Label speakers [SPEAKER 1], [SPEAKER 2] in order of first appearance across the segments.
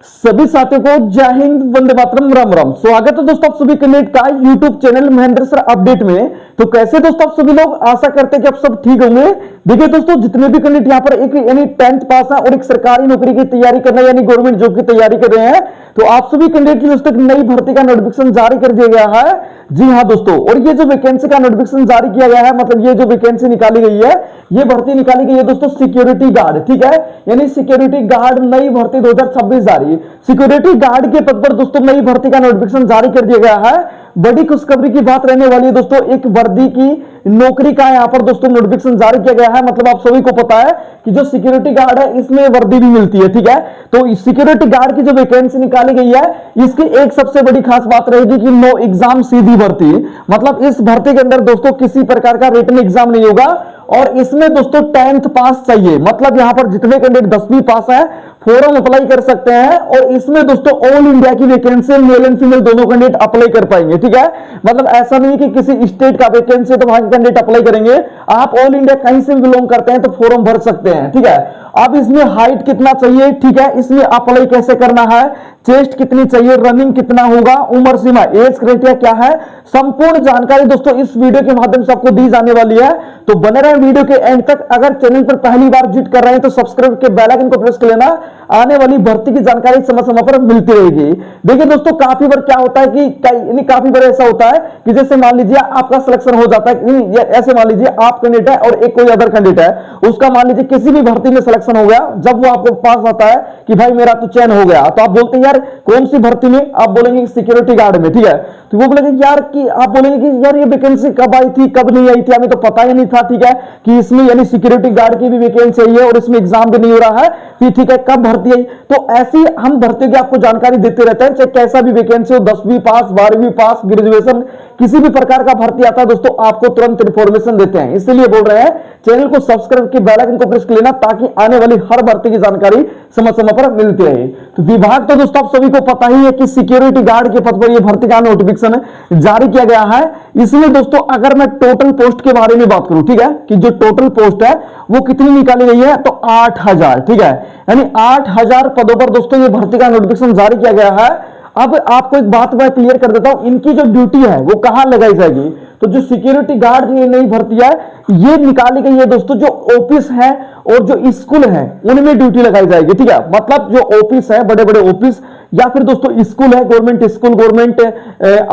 [SPEAKER 1] सभी साथियों को जय हिंद, वंदे मातरम, राम राम। स्वागत है दोस्तों आप सभी कैंडिडेट का YouTube channel Mahendra sir update में। तो कैसे दोस्तों आप सभी लोग, आशा करते हैं कि आप सब ठीक होंगे। देखिए दोस्तों, जितने भी कैंडिडेट यहाँ पर एक यानी 10th पास है और एक सरकारी नौकरी की तैयारी करना यानी गवर्नमेंट जॉब की तैयारी कर रहे हैं, तो आप सभी कैंडिडेट की दोस्तों नई भर्ती का नोटिफिकेशन जारी कर दिया गया है। जी हाँ दोस्तों, और ये जो वैकेंसी का नोटिफिकेशन जारी किया गया है, मतलब ये जो वैकेंसी निकाली गई है, ये भर्ती निकाली गई है दोस्तों सिक्योरिटी गार्ड, ठीक है, यानी सिक्योरिटी गार्ड नई भर्ती 2026 जारी। सिक्योरिटी गार्ड के पद पर दोस्तों नई भर्ती का नोटिफिकेशन जारी कर दिया गया है। बड़ी खुशखबरी की बात रहने वाली है दोस्तों, एक वर्दी की नौकरी का यहाँ पर दोस्तों नोटिफिकेशन जारी किया गया है। मतलब आप सभी को पता है कि जो सिक्योरिटी गार्ड है इसमें वर्दी भी मिलती है, ठीक है। तो सिक्योरिटी गार्ड की जो वैकेंसी निकाली गई है, इसकी एक सबसे बड़ी खास बात रहेगी कि नो एग्जाम सीधी भर्ती। मतलब इस भर्ती के अंदर दोस्तों किसी प्रकार का रिटन एग्जाम नहीं होगा और इसमें दोस्तों 10th पास चाहिए। मतलब यहां पर जितने कैंडिडेट 10वीं पास है फॉर्म अप्लाई कर सकते हैं और इसमें दोस्तों ऑल इंडिया की वैकेंसी मेल एंड फीमेल दोनों कैंडिडेट अप्लाई कर पाएंगे, ठीक है। मतलब ऐसा नहीं कि किसी स्टेट का वैकेंसी तो वहां के कैंडिडेट अप्लाई करेंगे, आप ऑल इंडिया कहीं से बिलोंग करते हैं तो फॉर्म भर सकते हैं, ठीक है। अब इसमें हाइट कितना चाहिए, ठीक है, इसमें अप्लाई कैसे करना है, चेस्ट कितनी चाहिए, रनिंग कितना होगा, उम्र सीमा, एज क्राइटेरिया क्या है, संपूर्ण जानकारी दोस्तों इस वीडियो के माध्यम से आपको दी जाने वाली है। तो बने रहे वीडियो के एंड तक। अगर चैनल पर पहली बार विजिट कर रहे हैं तो सब्सक्राइब के बेल आइकन को प्रेस कर लेना, आने वाली भर्ती की जानकारी समय समय पर मिलती रहेगी। देखिए दोस्तों, काफी बार क्या होता है कि काफी बार ऐसा होता है कि जैसे मान लीजिए आपका सिलेक्शन हो जाता है, ऐसे मान लीजिए आप कैंडिडेट है और एक कोई अदर कैंडिडेट है, उसका मान लीजिए किसी भी भर्ती में सिलेक्शन हो गया, जब वो आपको पास आता है कि भाई मेरा तो चयन हो गया, तो आप बोलते हैं यार कौन सी भर्ती में, आप बोलेंगे सिक्योरिटी गार्ड में, ठीक है। तो वो बोलेंगे यार कि आप बोलेंगे कि यार ये वैकेंसी कब आई थी कब नहीं आई थी, हमें तो पता ही नहीं था, ठीक है, कि इसमें यानी सिक्योरिटी गार्ड की भी वैकेंसी आई है और इसमें एग्जाम भी नहीं हो रहा है, ठीक है, कब भर्ती आई। तो ऐसी हम भर्ती की आपको जानकारी देते रहते हैं, चाहे कैसा भी वैकेंसी हो, 10वीं पास, 12वीं पास, ग्रेजुएशन, किसी भी प्रकार का भर्ती आता है दोस्तों आपको तुरंत इंफॉर्मेशन देते हैं। इसलिए बोल रहे हैं चैनल को सब्सक्राइब के बेल आइकन को प्रेस कर लेना ताकि आने वाली हर भर्ती की जानकारी समय समय पर मिलती रहे। तो विभाग तो दोस्तों आप सभी को पता ही है कि सिक्योरिटी गार्ड के पद पर यह भर्ती का नोटिफिकेशन जारी किया गया है। इसमें दोस्तों अगर मैं टोटल पोस्ट के बारे में बात करूं, ठीक है, कि जो टोटल पोस्ट है वो कितनी निकाली गई है, तो 8000, ठीक है, यानी 8000 पदों पर दोस्तों ये भर्ती का नोटिफिकेशन जारी किया गया है। अब आपको एक बात मैं क्लियर कर देता हूं, इनकी जो ड्यूटी है वो कहां लगाई जाएगी। तो जो सिक्योरिटी गार्ड ये नई भर्ती है ये निकाली गई है दोस्तों, जो ऑफिस है और जो स्कूल है उनमें ड्यूटी लगाई जाएगी, ठीक है। मतलब जो ऑफिस है, बड़े बड़े ऑफिस या फिर दोस्तों स्कूल है, गवर्नमेंट स्कूल, गवर्नमेंट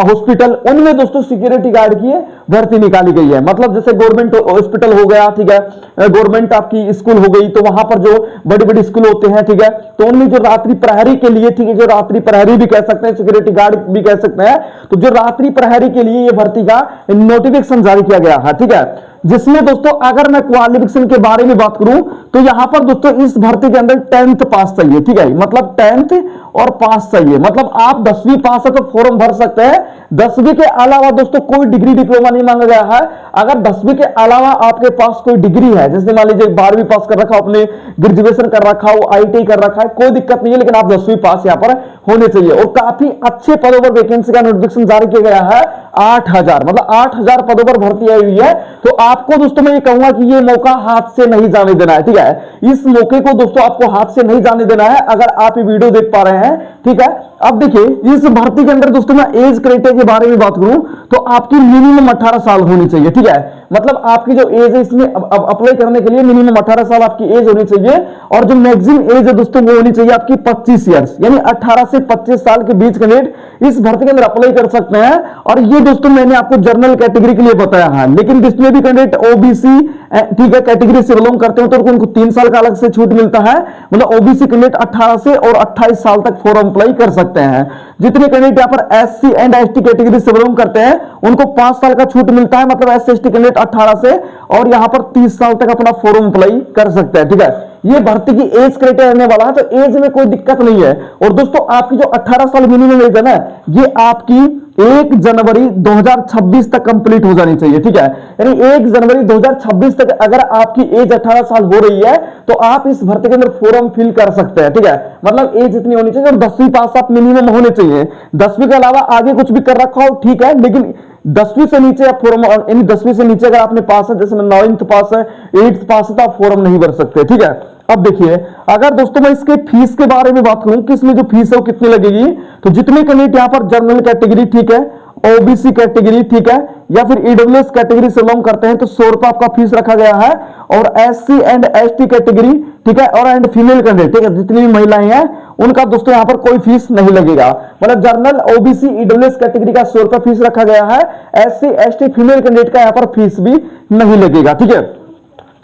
[SPEAKER 1] हॉस्पिटल, उनमें दोस्तों सिक्योरिटी गार्ड की भर्ती निकाली गई है। मतलब जैसे गवर्नमेंट हॉस्पिटल हो गया, ठीक है, गवर्नमेंट आपकी स्कूल हो गई, तो वहां पर जो बड़ी बड़ी स्कूल होते हैं, ठीक है, तो उनमें जो रात्रि प्रहरी के लिए, ठीक है, जो रात्रि प्रहरी भी कह सकते हैं, सिक्योरिटी गार्ड भी कह सकते हैं, तो जो रात्रि प्रहरी के लिए ये भर्ती का नोटिफिकेशन जारी किया गया है, ठीक है। जिसमें दोस्तों अगर मैं क्वालिफिकेशन के बारे में बात करूं तो यहां पर दोस्तों इस भर्ती के अंदर 10th पास चाहिए, ठीक है, मतलब 10th और पास चाहिए। मतलब आप 10वीं पास है तो फॉर्म भर सकते हैं। 10वीं के अलावा दोस्तों कोई डिग्री डिप्लोमा नहीं मांगा गया है। अगर 10वीं के अलावा आपके पास कोई डिग्री है, जैसे मान लीजिए 12वीं पास कर रखा हो, आपने ग्रेजुएशन कर रखा हो, ITI कर रखा है, कोई दिक्कत नहीं है, लेकिन आप 10वीं पास यहां पर होने चाहिए। और काफी अच्छे पदों पर वैकेंसी का नोटिफिकेशन जारी किया गया है। 8000, मतलब 8000 पदों पर भर्ती आई हुई है। तो आपको दोस्तों मैं ये कहूंगा कि ये मौका हाथ से नहीं जाने देना है, ठीक है। इस मौके को दोस्तों आपको हाथ से नहीं जाने देना है। अगर आप ये वीडियो देख पा रहे हैं, ठीक है। अब देखिए इस भर्ती के अंदर दोस्तों मैं एज क्राइटेरिया के बारे में बात करूं तो आपकी मिनिमम 18 साल होनी चाहिए, ठीक है। मतलब आपकी जो एज है इसमें अप्लाई करने के लिए मिनिमम 18 साल आपकी एज होनी चाहिए और जो मैक्सिमम एज है दोस्तों वो होनी चाहिए आपकी 25 ईयर्स, यानी 18 से 25 साल के बीच कैंडिडेट इस भर्ती के अंदर अप्लाई कर सकते हैं। और ये दोस्तों मैंने आपको जनरल कैटेगरी के लिए बताया है, लेकिन जिसमें भी कैंडिडेट OBC, ठीक है, कैटेगरी से बिलोंग करते हो तो उनको 3 साल का अलग से छूट मिलता है। मतलब OBC कैंडिडेट 18 से और 28 साल तक फॉर्म अप्लाई कर सकते हैं। जितने कैंडिडेट यहाँ पर SC एंड ST कैटेगरी से बिलोंग करते हैं उनको 5 साल का छूट मिलता है। मतलब SC ST कैंडिडेट 18 से और यहाँ पर 30 साल तक अपना फॉर्म अप्लाई कर सकते हैं, ठीक है। ये भर्ती की एज क्राइटेरिया रहने वाला है, तो एज में कोई दिक्कत नहीं है। और दोस्तों आपकी जो 18 साल मिनिमम एज है ना, ये आपकी 1 जनवरी 2026 तक कंप्लीट हो जानी चाहिए, ठीक है। यानी 1 जनवरी 2026 तक अगर आपकी एज 18 साल हो रही है तो आप इस भर्ती के अंदर फॉर्म फिल कर सकते हैं, ठीक है। मतलब एज इतनी होनी चाहिए और 10वीं पास आप मिनिमम होने चाहिए। 10वीं के अलावा आगे कुछ भी कर रखा हो, ठीक है, लेकिन 10वीं से नीचे आप फॉर्म, यानी 10वीं से नीचे अगर आपने पास है, जैसे 9th पास है, 8th पास है, तो आप फॉर्म नहीं भर सकते, ठीक है। अब देखिए, अगर दोस्तों मैं इसके फीस के बारे में बात करूं कि इसमें जो फीस है वो कितनी लगेगी, तो जितने कैंडिडेट यहां पर जनरल कैटेगरी, ठीक है, ओबीसी कैटेगरी, ठीक है, या फिर ईडब्ल्यूएस कैटेगरी से बिलोंग करते हैं तो 100 रुपए आपका फीस रखा गया है। और एससी एंड एसटी कैटेगरी, ठीक है, और एंड फीमेल कैंडिडेट, ठीक है, जितनी भी महिलाएं हैं उनका दोस्तों यहां पर कोई फीस नहीं लगेगा। मतलब जनरल, ओबीसी, ईडब्ल्यूएस कैटेगरी का 100 रुपए फीस रखा गया है। एससी एसटी फीमेल कैंडिडेट का यहां पर फीस भी नहीं लगेगा, ठीक है।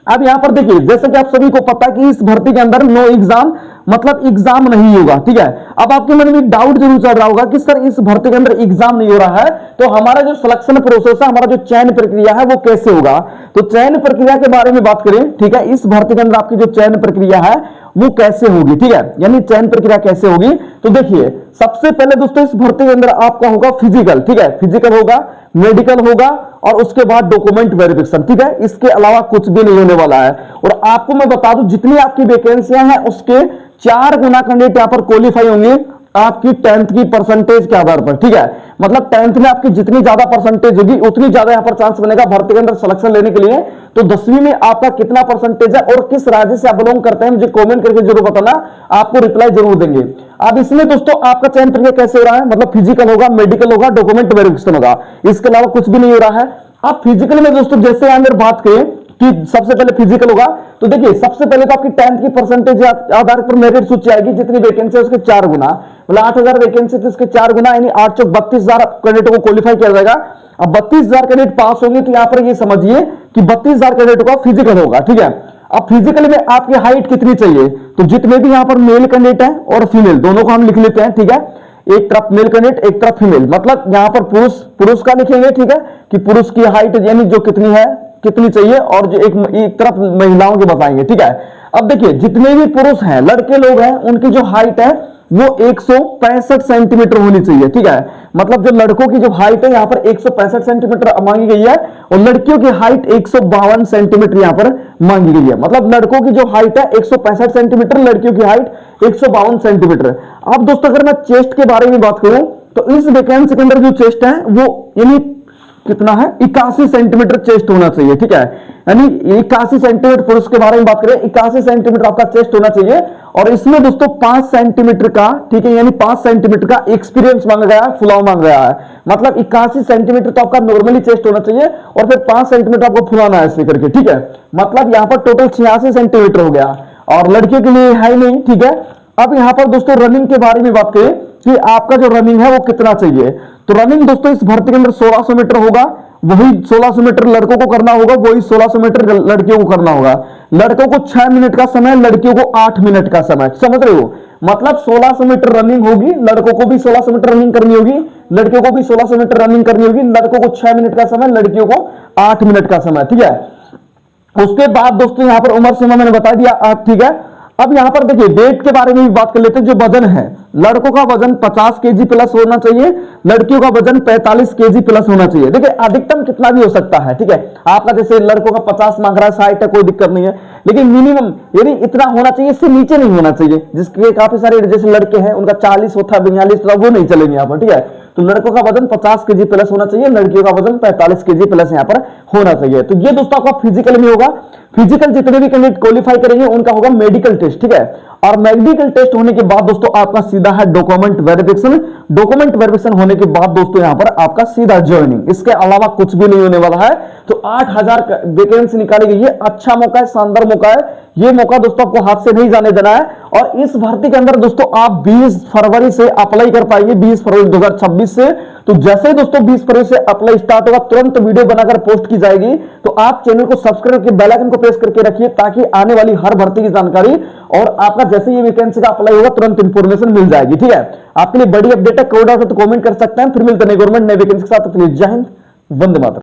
[SPEAKER 1] अब यहां पर देखिए, जैसे कि आप सभी को पता है कि इस भर्ती के अंदर नो एग्जाम, मतलब एग्जाम नहीं होगा, ठीक है। अब आपके मन में डाउट जरूर चल रहा होगा कि सर इस भर्ती के अंदर एग्जाम नहीं हो रहा है तो हमारा जो सिलेक्शन प्रोसेस है, हमारा जो चयन प्रक्रिया है वो कैसे होगा। तो चयन प्रक्रिया के बारे में बात करें, ठीक है, इस भर्ती के अंदर आपकी जो चयन प्रक्रिया है वो कैसे होगी, ठीक है, यानी चयन प्रक्रिया कैसे होगी। तो देखिए, सबसे पहले दोस्तों इस भर्ती के अंदर आपका होगा फिजिकल, ठीक है, फिजिकल होगा, मेडिकल होगा और उसके बाद डॉक्यूमेंट वेरिफिकेशन, ठीक है। इसके अलावा कुछ भी नहीं होने वाला है। और आपको मैं बता दूं, जितनी आपकी वैकेंसियां हैं उसके 4 गुना कैंडिडेट यहां पर क्वालिफाई होंगे आपकी 10th की परसेंटेज के आधार पर, ठीक है। मतलब 10th में आपकी जितनी ज्यादा परसेंटेज होगी उतनी ज्यादा यहां पर चांस बनेगा भर्ती के अंदर सिलेक्शन लेने के लिए। तो 10वीं में आपका कितना परसेंटेज है और किस राज्य से आप बिलोंग करते हैं मुझे कमेंट करके जरूर बताना, आपको रिप्लाई जरूर देंगे। अब इसमें दोस्तों आपका चयन प्रक्रिया कैसे हो रहा है, मतलब फिजिकल होगा, मेडिकल होगा, डॉक्यूमेंट वेरिफिकेशन होगा, इसके अलावा कुछ भी नहीं हो रहा है। अब फिजिकल में दोस्तों जैसे अगर बात करें कि सबसे पहले फिजिकल होगा, तो देखिए सबसे पहले तो आपकी 10th की परसेंटेज आधार पर मेरिट सूची आएगी, जितनी वैकेंसी है उसके 4 गुना, मतलब 8,000 वैकेंसी थी उसके 4 गुना, यानी 8 चौक 32,000 कैंडिडेटों को क्वालिफाई किया जाएगा। अब 32,000 कैंडिडेट पास होंगे तो यहां पर ये समझिए कि 32,000 कैंडिडेटों का फिजिकल होगा, ठीक है। अब फिजिकल में आपकी हाइट कितनी चाहिए, तो जितने भी यहां पर मेल कैंडिडेट है और फीमेल दोनों को हम लिख लेते हैं, ठीक है, एक तरफ मेल कैंडिडेट एक तरफ फीमेल, मतलब यहां पर पुरुष का लिखेंगे, ठीक है, कि पुरुष की हाइट यानी जो कितनी चाहिए और जो एक तरफ महिलाओं के बताएंगे, ठीक है। अब देखिए, जितने भी पुरुष हैं, लड़के लोग हैं, उनकी जो हाइट है वो 165 सेंटीमीटर होनी चाहिए, ठीक है। मतलब जो लड़कों की जो हाइट है यहां पर 165 सेंटीमीटर मांगी गई है और लड़कियों की हाइट 152 सेंटीमीटर यहां पर मांगी गई है। मतलब लड़कों की जो हाइट है 165 सेंटीमीटर, लड़कियों की हाइट 152 सेंटीमीटर। अब दोस्तों अगर मैं चेस्ट के बारे में बात करूं तो इस वैकेंसी के अंदर जो चेस्ट है वो यानी कितना है, 81 सेंटीमीटर चेस्ट होना चाहिए, ठीक है। यानी 81 सेंटीमीटर पुरुष के बारे में बात करें, 81 सेंटीमीटर आपका चेस्ट होना चाहिए। और इसमें दोस्तों 5 सेंटीमीटर का, ठीक है, यानी 5 सेंटीमीटर का एक्सपीरियंस मांगा गया है, फुलाव मांगा गया है। मतलब 81 सेंटीमीटर तो आपका नॉर्मली चेस्ट होना चाहिए और फिर 5 सेंटीमीटर आपको फुलाना है ऐसे करके, ठीक है। मतलब यहां पर टोटल 86 सेंटीमीटर हो गया और लड़कियों के लिए है नहीं, ठीक है। अब यहां पर दोस्तों रनिंग के बारे में बात करें कि आपका जो रनिंग है वो कितना चाहिए, तो रनिंग दोस्तों इस भर्ती के अंदर 1600 मीटर होगा, वही 1600 मीटर लड़कों को करना होगा, वही 1600 मीटर लड़कियों को करना होगा। लड़कों को 6 मिनट का समय, लड़कियों को 8 मिनट का समय, समझ रहे हो। मतलब 1600 मीटर रनिंग होगी, लड़कों को भी 1600 मीटर रनिंग करनी होगी, लड़कियों को भी 1600 मीटर रनिंग करनी होगी। लड़कों को 6 मिनट का समय, लड़कियों को 8 मिनट का समय, ठीक है। उसके बाद दोस्तों यहां पर उम्र सीमा मैंने बता दिया, ठीक है। अब यहां पर देखिए वेट के बारे में भी बात कर लेते हैं। जो वजन है, लड़कों का वजन 50 केजी प्लस होना चाहिए, लड़कियों का वजन 45 केजी प्लस होना चाहिए। देखिए अधिकतम कितना भी हो सकता है, ठीक है। आपका जैसे लड़कों का 50 मांग रहा है, 60 है, कोई दिक्कत नहीं है, लेकिन मिनिमम यानी इतना होना चाहिए, इससे नीचे नहीं होना चाहिए। जिसके काफी सारे जैसे लड़के हैं उनका 40 होता है, 42 होता, वो नहीं चलेंगे यहाँ पर, ठीक है। तो लड़कों का वजन 50 केजी प्लस होना चाहिए, लड़कियों का वजन 45 केजी प्लस यहाँ पर होना चाहिए। तो ये दोस्तों आपका फिजिकल में होगा। फिजिकल जितने भी कैंडिडेट क्वालिफाई करेंगे उनका होगा मेडिकल टेस्ट, ठीक है। और मेडिकल टेस्ट होने के बाद दोस्तों आपका सीधा है डॉक्यूमेंट वेरिफिकेशन। डॉक्यूमेंट वेरिफिकेशन होने के बाद दोस्तों यहां पर आपका सीधा ज्वाइनिंग, इसके अलावा कुछ भी नहीं होने वाला है। तो 8000 वैकेंसी निकाली गई है, अच्छा मौका है, शानदार मौका है। ये मौका दोस्तों आपको हाथ से नहीं जाने देना है। और इस भर्ती के अंदर दोस्तों आप 20 फरवरी से अप्लाई कर पाएंगे, 20 फरवरी 2026 से। तो जैसे दोस्तों 20 फरवरी से अप्लाई स्टार्ट होगा, तुरंत वीडियो बनाकर पोस्ट की जाएगी। तो आप चैनल को सब्सक्राइब करके बेल आइकन को प्रेस करके रखिए ताकि आने वाली हर भर्ती की जानकारी और आपका जैसे ये वैकेंसी का अप्लाई होगा तुरंत इंफॉर्मेशन मिल जाएगी, ठीक है। आपके लिए बड़ी अपडेट है, कोई डाउट हो तो कमेंट कर सकते हैं। फिर मिलते हैं गवर्नमेंट नई वैकेंसी के साथ। जय हिंद, वंदे मातरम।